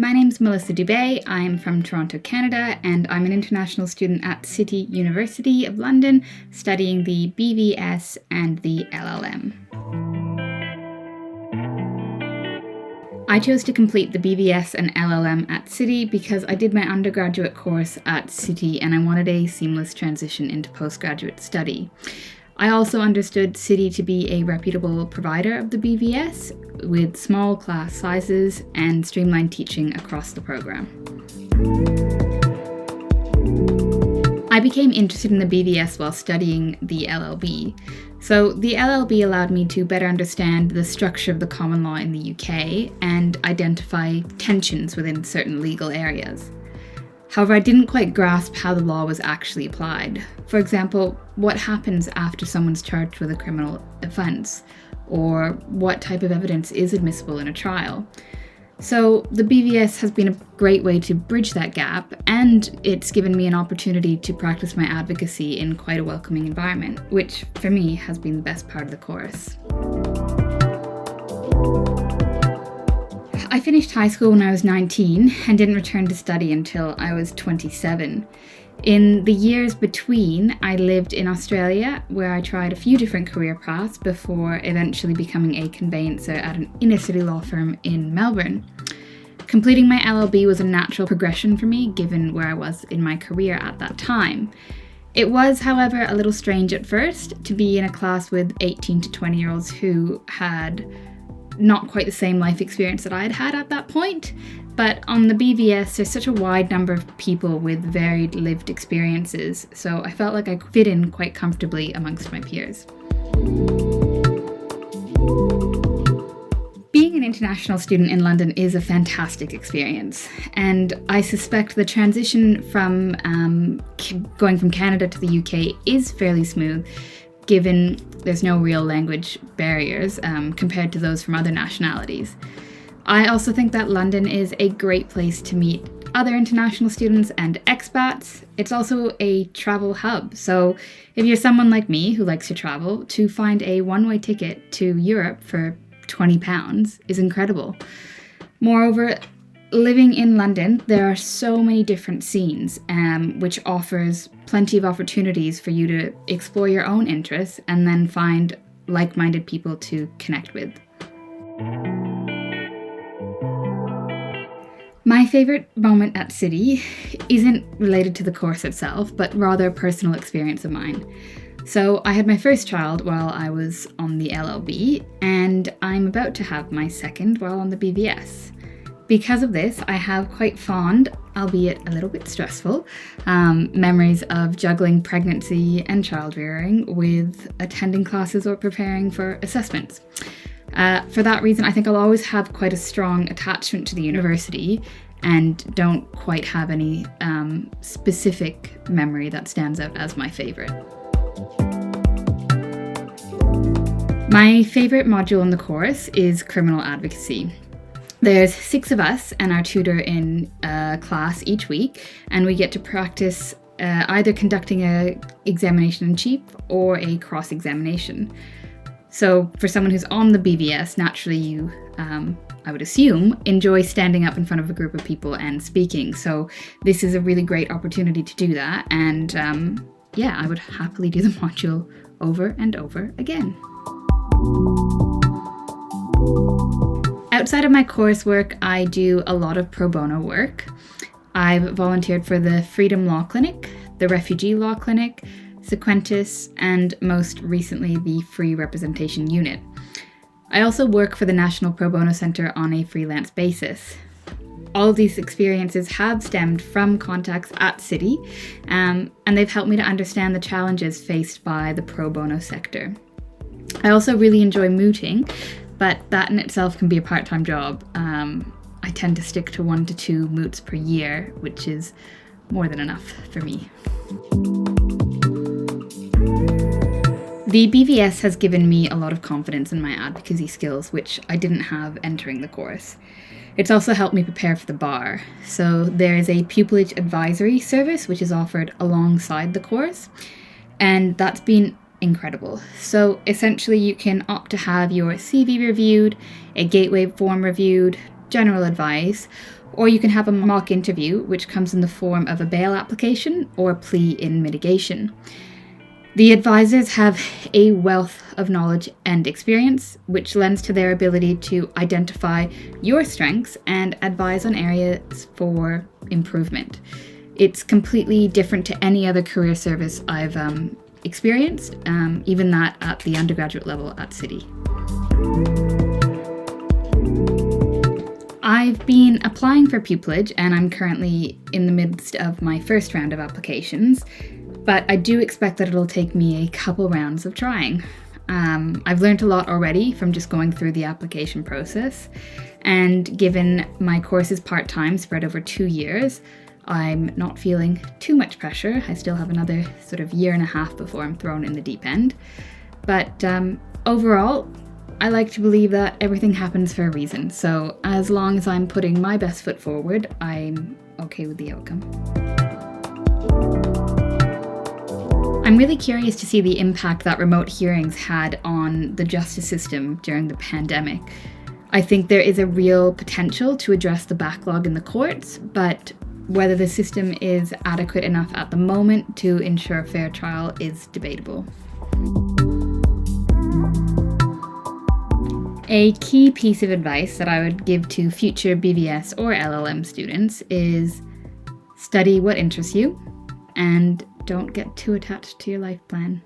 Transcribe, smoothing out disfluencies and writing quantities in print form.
My name's Melissa Dubé. I'm from Toronto, Canada, and I'm an international student at City University of London studying the BVS and the LLM. I chose to complete the BVS and LLM at City because I did my undergraduate course at City and I wanted a seamless transition into postgraduate study. I also understood City to be a reputable provider of the BVS with small class sizes and streamlined teaching across the program. I became interested in the BVS while studying the LLB. So the LLB allowed me to better understand the structure of the common law in the UK and identify tensions within certain legal areas. However, I didn't quite grasp how the law was actually applied. For example, what happens after someone's charged with a criminal offence, or what type of evidence is admissible in a trial. So the BVS has been a great way to bridge that gap, and it's given me an opportunity to practice my advocacy in quite a welcoming environment, which for me has been the best part of the course. I finished high school when I was 19 and didn't return to study until I was 27. In the years between, I lived in Australia, where I tried a few different career paths before eventually becoming a conveyancer at an inner city law firm in Melbourne. Completing my LLB was a natural progression for me, given where I was in my career at that time. It was, however, a little strange at first to be in a class with 18 to 20-year-olds who had not quite the same life experience that I had had at that point. But on the BVS, there's such a wide number of people with varied lived experiences, so I felt like I fit in quite comfortably amongst my peers. Being an international student in London is a fantastic experience, and I suspect the transition from going from Canada to the UK is fairly smooth, given there's no real language barriers compared to those from other nationalities. I also think that London is a great place to meet other international students and expats. It's also a travel hub, so if you're someone like me who likes to travel, to find a one-way ticket to Europe for £20 is incredible. Moreover, living in London, there are so many different scenes, which offers plenty of opportunities for you to explore your own interests and then find like-minded people to connect with. My favourite moment at City isn't related to the course itself, but rather a personal experience of mine. So I had my first child while I was on the LLB, and I'm about to have my second while on the BVS. Because of this, I have quite fond, albeit a little bit stressful, memories of juggling pregnancy and child rearing with attending classes or preparing for assessments. For that reason, I think I'll always have quite a strong attachment to the university and don't quite have any specific memory that stands out as my favourite. My favourite module in the course is criminal advocacy. There's 6 of us and our tutor in class each week, and we get to practice either conducting an examination in chief or a cross-examination. So for someone who's on the BVS, naturally you, I would assume, enjoy standing up in front of a group of people and speaking. So this is a really great opportunity to do that. And I would happily do the module over and over again. Outside of my coursework, I do a lot of pro bono work. I've volunteered for the Freedom Law Clinic, the Refugee Law Clinic, Sequentis, and most recently the Free Representation Unit. I also work for the National Pro Bono Centre on a freelance basis. All of these experiences have stemmed from contacts at City, and they've helped me to understand the challenges faced by the pro bono sector. I also really enjoy mooting, but that in itself can be a part-time job. I tend to stick to 1 to 2 moots per year, which is more than enough for me. The BVS has given me a lot of confidence in my advocacy skills, which I didn't have entering the course. It's also helped me prepare for the bar. So there is a Pupilage advisory service, which is offered alongside the course, and that's been incredible. So essentially you can opt to have your CV reviewed, a gateway form reviewed, general advice, Or you can have a mock interview, which comes in the form of a bail application or a plea in mitigation. The advisors have a wealth of knowledge and experience, which lends to their ability to identify your strengths and advise on areas for improvement. It's completely different to any other career service I've experienced, even that at the undergraduate level at City. I've been applying for Pupilage, and I'm currently in the midst of my first round of applications, but I do expect that it'll take me a couple rounds of trying. I've learned a lot already from just going through the application process, and given my course is part-time, spread over 2 years, I'm not feeling too much pressure. I still have another sort of year and a half before I'm thrown in the deep end. But overall, I like to believe that everything happens for a reason. So as long as I'm putting my best foot forward, I'm okay with the outcome. I'm really curious to see the impact that remote hearings had on the justice system during the pandemic. I think there is a real potential to address the backlog in the courts, but whether the system is adequate enough at the moment to ensure a fair trial is debatable. A key piece of advice that I would give to future BVS or LLM students is study what interests you and don't get too attached to your life plan.